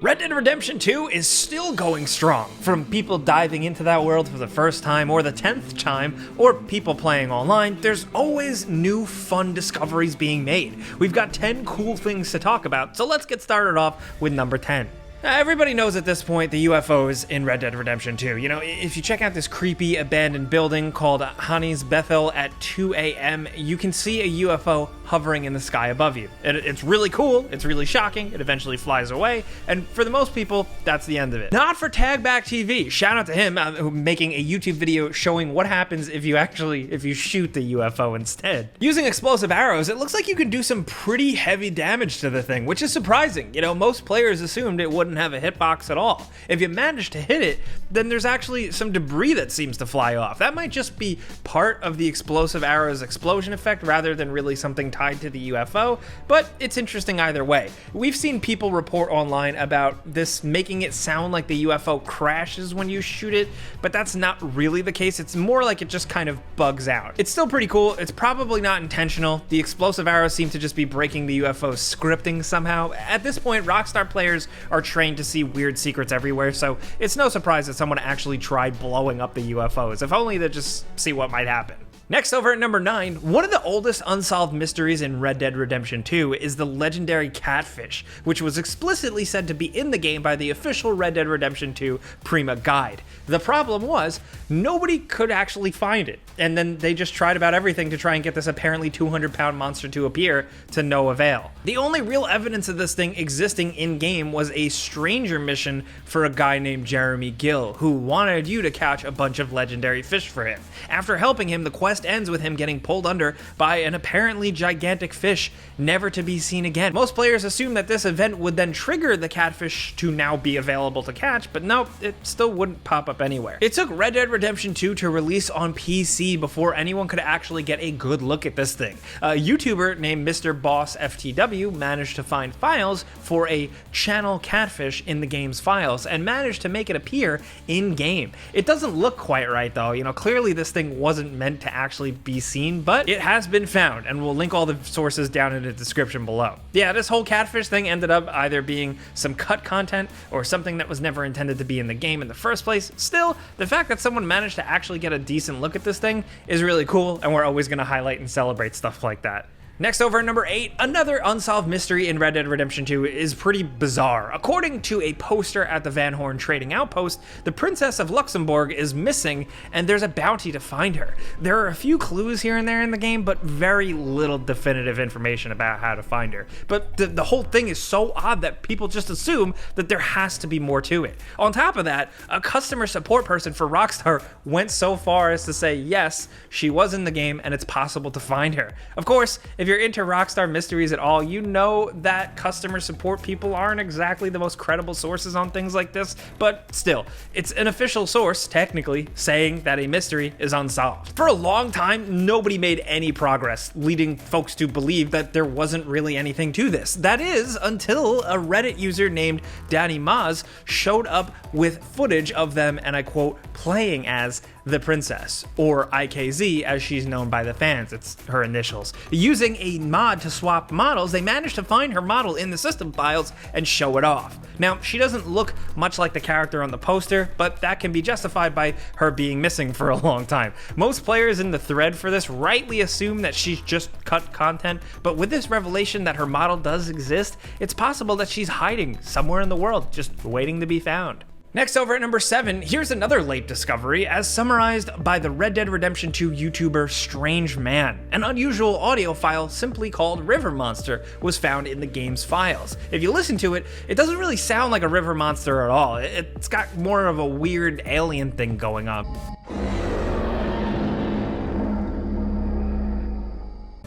Red Dead Redemption 2 is still going strong, from people diving into that world for the first time or the 10th time, or people playing online. There's always new fun discoveries being made. We've got 10 cool things to talk about, so let's get started off with number 10. Now, everybody knows at this point the UFOs in Red Dead Redemption 2. You know, if you check out this creepy abandoned building called Hanes Bethel at 2 a.m., you can see a UFO hovering in the sky above you. It's really cool, it's really shocking, it eventually flies away, and for the most people, that's the end of it. Not for Tagback TV. Shout out to him, making a YouTube video showing what happens if you shoot the UFO instead. Using explosive arrows, it looks like you can do some pretty heavy damage to the thing, which is surprising. You know, most players assumed it wouldn't have a hitbox at all. If you manage to hit it, then there's actually some debris that seems to fly off. That might just be part of the explosive arrow's explosion effect rather than really something tied to the UFO, but it's interesting either way. We've seen people report online about this making it sound like the UFO crashes when you shoot it, but that's not really the case. It's more like it just kind of bugs out. It's still pretty cool. It's probably not intentional. The explosive arrows seem to just be breaking the UFO's scripting somehow. At this point, Rockstar players are trained to see weird secrets everywhere, so it's no surprise that someone actually tried blowing up the UFOs, if only to just see what might happen. Next, over at number 9, one of the oldest unsolved mysteries in Red Dead Redemption 2 is the legendary Catfish, which was explicitly said to be in the game by the official Red Dead Redemption 2 Prima Guide. The problem was, nobody could actually find it, and then they just tried about everything to try and get this apparently 200-pound monster to appear, to no avail. The only real evidence of this thing existing in-game was a stranger mission for a guy named Jeremy Gill, who wanted you to catch a bunch of legendary fish for him. After helping him, the quest ends with him getting pulled under by an apparently gigantic fish, never to be seen again. Most players assume that this event would then trigger the catfish to now be available to catch, but no, it still wouldn't pop up anywhere. It took Red Dead Redemption 2 to release on PC before anyone could actually get a good look at this thing. A YouTuber named Mr. Boss FTW managed to find files for a channel catfish in the game's files and managed to make it appear in-game. It doesn't look quite right though. You know, clearly this thing wasn't meant to actually be seen, but it has been found, and we'll link all the sources down in the description below. Yeah, this whole catfish thing ended up either being some cut content or something that was never intended to be in the game in the first place. Still, the fact that someone managed to actually get a decent look at this thing is really cool, and we're always going to highlight and celebrate stuff like that. Next, over at number 8, another unsolved mystery in Red Dead Redemption 2 is pretty bizarre. According to a poster at the Van Horn Trading Outpost, the Princess of Luxembourg is missing, and there's a bounty to find her. There are a few clues here and there in the game, but very little definitive information about how to find her. But the whole thing is so odd that people just assume that there has to be more to it. On top of that, a customer support person for Rockstar went so far as to say, yes, she was in the game, and it's possible to find her. Of course, if you're into Rockstar mysteries at all, you know that customer support people aren't exactly the most credible sources on things like this, but still, it's an official source, technically, saying that a mystery is unsolved. For a long time, nobody made any progress, leading folks to believe that there wasn't really anything to this. That is, until a Reddit user named Danny Maz showed up with footage of them, and I quote, playing as the princess, or IKZ as she's known by the fans, it's her initials. Using a mod to swap models, they managed to find her model in the system files and show it off. Now, she doesn't look much like the character on the poster, but that can be justified by her being missing for a long time. Most players in the thread for this rightly assume that she's just cut content, but with this revelation that her model does exist, it's possible that she's hiding somewhere in the world, just waiting to be found. Next, over at number 7, here's another late discovery as summarized by the Red Dead Redemption 2 YouTuber Strange Man. An unusual audio file simply called River Monster was found in the game's files. If you listen to it, it doesn't really sound like a river monster at all. It's got more of a weird alien thing going on.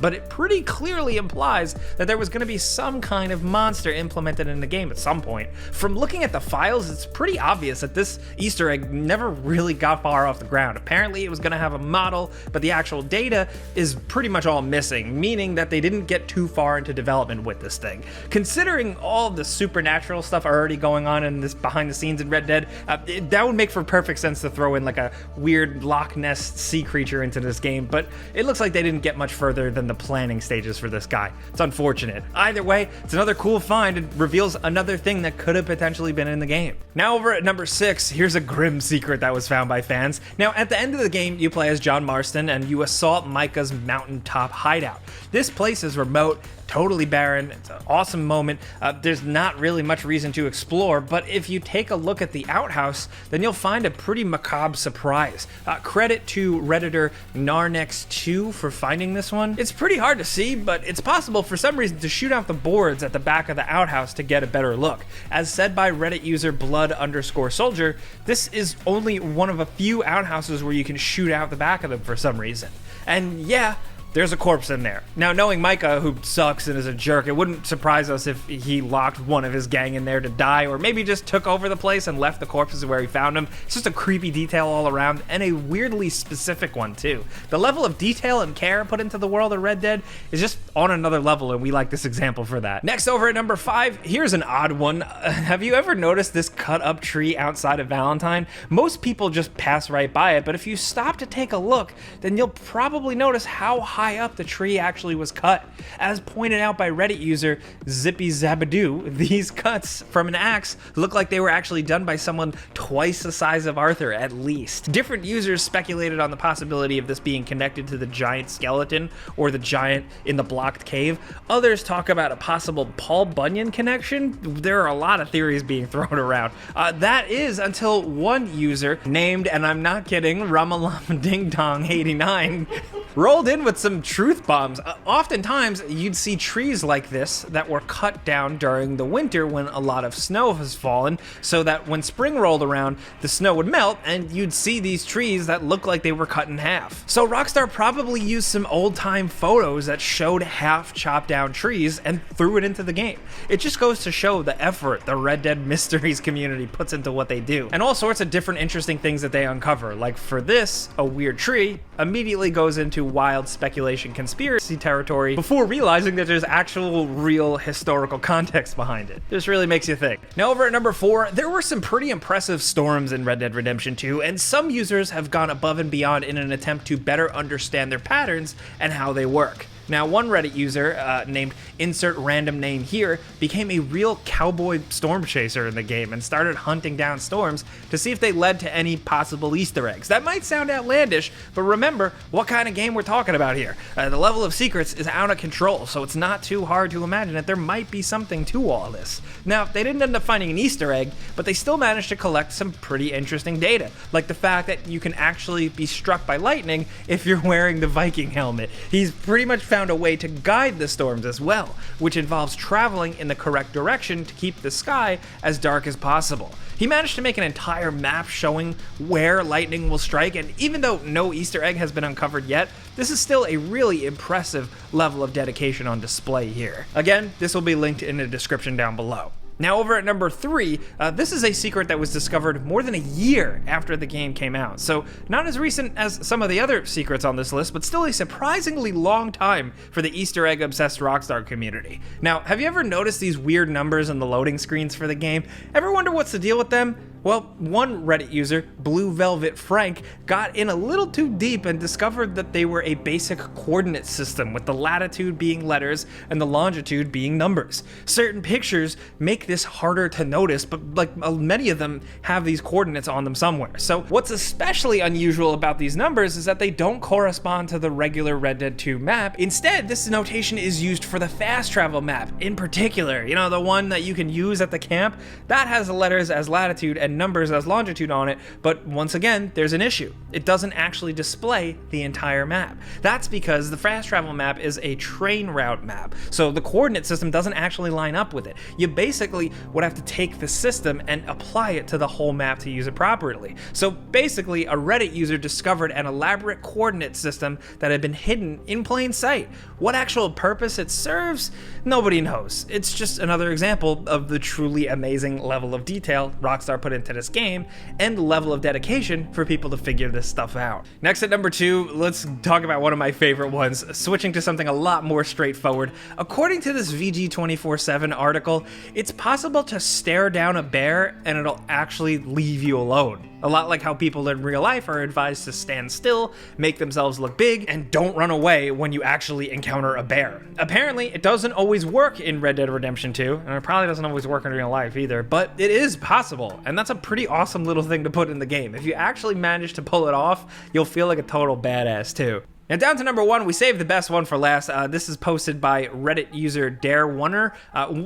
But it pretty clearly implies that there was going to be some kind of monster implemented in the game at some point. From looking at the files, it's pretty obvious that this Easter egg never really got far off the ground. Apparently it was going to have a model, but the actual data is pretty much all missing, meaning that they didn't get too far into development with this thing. Considering all the supernatural stuff already going on in this behind the scenes in Red Dead, that would make for perfect sense to throw in like a weird Loch Ness sea creature into this game, but it looks like they didn't get much further than the planning stages for this guy. It's unfortunate. Either way, it's another cool find and reveals another thing that could have potentially been in the game. Now over at number 6, here's a grim secret that was found by fans. Now at the end of the game, you play as John Marston and you assault Micah's mountaintop hideout. This place is remote, totally barren. It's an awesome moment. There's not really much reason to explore, but if you take a look at the outhouse, then you'll find a pretty macabre surprise. Credit to Redditor Narnex2 for finding this one. It's pretty hard to see, but it's possible for some reason to shoot out the boards at the back of the outhouse to get a better look. As said by Reddit user Blood_Soldier, this is only one of a few outhouses where you can shoot out the back of them for some reason. And yeah, there's a corpse in there. Now, knowing Micah, who sucks and is a jerk, it wouldn't surprise us if he locked one of his gang in there to die, or maybe just took over the place and left the corpses where he found them. It's just a creepy detail all around, and a weirdly specific one, too. The level of detail and care put into the world of Red Dead is just on another level, and we like this example for that. Next, over at number 5, here's an odd one. Have you ever noticed this cut-up tree outside of Valentine? Most people just pass right by it, but if you stop to take a look, then you'll probably notice how high up the tree actually was cut. As pointed out by Reddit user Zippy Zabadoo, these cuts from an axe look like they were actually done by someone twice the size of Arthur at least. Different users speculated on the possibility of this being connected to the giant skeleton or the giant in the blocked cave. Others talk about a possible Paul Bunyan connection. There are a lot of theories being thrown around. That is until one user named, and I'm not kidding, Ramalama Ding Dong 89 rolled in with some truth bombs. Oftentimes, you'd see trees like this that were cut down during the winter when a lot of snow has fallen, so that when spring rolled around, the snow would melt and you'd see these trees that look like they were cut in half. So Rockstar probably used some old-time photos that showed half chopped down trees and threw it into the game. It just goes to show the effort the Red Dead Mysteries community puts into what they do, and all sorts of different interesting things that they uncover. Like for this, a weird tree immediately goes into wild speculation conspiracy territory before realizing that there's actual real historical context behind it. This really makes you think. Now over at number 4, there were some pretty impressive storms in Red Dead Redemption 2, and some users have gone above and beyond in an attempt to better understand their patterns and how they work. Now, one Reddit user named Insert Random Name Here became a real cowboy storm chaser in the game and started hunting down storms to see if they led to any possible Easter eggs. That might sound outlandish, but remember what kind of game we're talking about here. The level of secrets is out of control, so it's not too hard to imagine that there might be something to all this. Now, they didn't end up finding an Easter egg, but they still managed to collect some pretty interesting data, like the fact that you can actually be struck by lightning if you're wearing the Viking helmet. He's pretty much found a way to guide the storms as well, which involves traveling in the correct direction to keep the sky as dark as possible. He managed to make an entire map showing where lightning will strike, and even though no Easter egg has been uncovered yet, this is still a really impressive level of dedication on display here. Again, this will be linked in the description down below. Now over at number 3, this is a secret that was discovered more than a year after the game came out, so not as recent as some of the other secrets on this list, but still a surprisingly long time for the Easter egg obsessed Rockstar community. Now, have you ever noticed these weird numbers in the loading screens for the game? Ever wonder what's the deal with them? Well, one Reddit user, Blue Velvet Frank, got in a little too deep and discovered that they were a basic coordinate system, with the latitude being letters and the longitude being numbers. Certain pictures make this harder to notice, but many of them have these coordinates on them somewhere. So what's especially unusual about these numbers is that they don't correspond to the regular Red Dead 2 map. Instead, this notation is used for the fast travel map. In particular, you know, the one that you can use at the camp, that has the letters as latitude and numbers as longitude on it, but once again, there's an issue. It doesn't actually display the entire map. That's because the fast travel map is a train route map, so the coordinate system doesn't actually line up with it. You basically would have to take the system and apply it to the whole map to use it properly. So basically, a Reddit user discovered an elaborate coordinate system that had been hidden in plain sight. What actual purpose it serves, nobody knows. It's just another example of the truly amazing level of detail Rockstar put into this game and the level of dedication for people to figure this stuff out. Next at number 2, let's talk about one of my favorite ones, switching to something a lot more straightforward. According to this VG247 article, it's possible to stare down a bear and it'll actually leave you alone. A lot like how people in real life are advised to stand still, make themselves look big, and don't run away when you actually encounter a bear. Apparently, it doesn't always work in Red Dead Redemption 2, and it probably doesn't always work in real life either, but it is possible, and that's a pretty awesome little thing to put in the game. If you actually manage to pull it off, you'll feel like a total badass too. Now down to number 1, we saved the best one for last. This is posted by Reddit user DareOneer.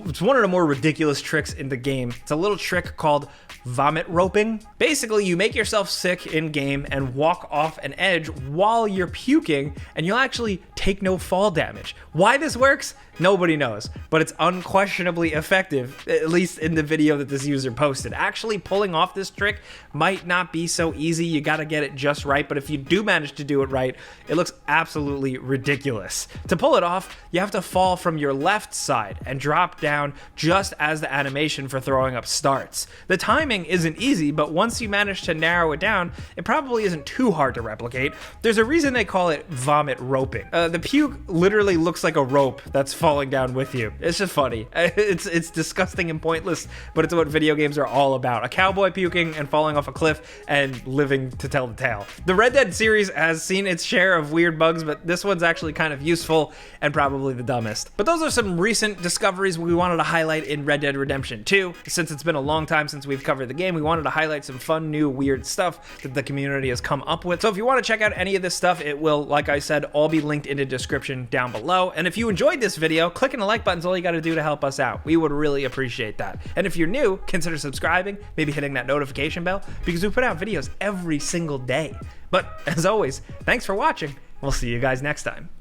It's one of the more ridiculous tricks in the game. It's a little trick called vomit roping. Basically, you make yourself sick in game and walk off an edge while you're puking, and you'll actually take no fall damage. Why this works? Nobody knows, but it's unquestionably effective, at least in the video that this user posted. Actually pulling off this trick might not be so easy. You gotta get it just right, but if you do manage to do it right, it looks absolutely ridiculous. To pull it off, you have to fall from your left side and drop down just as the animation for throwing up starts. The timing isn't easy, but once you manage to narrow it down, it probably isn't too hard to replicate. There's a reason they call it vomit roping. The puke literally looks like a rope that's falling down with you. It's just funny. It's disgusting and pointless, but it's what video games are all about. A cowboy puking and falling off a cliff and living to tell the tale. The Red Dead series has seen its share of weird bugs, but this one's actually kind of useful and probably the dumbest. But those are some recent discoveries we wanted to highlight in Red Dead Redemption 2. Since it's been a long time since we've covered the game, we wanted to highlight some fun, new, weird stuff that the community has come up with. So if you want to check out any of this stuff, it will, like I said, all be linked in the description down below. And if you enjoyed this video, clicking the like button is all you got to do to help us out. We would really appreciate that. And if you're new, consider subscribing, maybe hitting that notification bell, because we put out videos every single day. But as always, thanks for watching. We'll see you guys next time.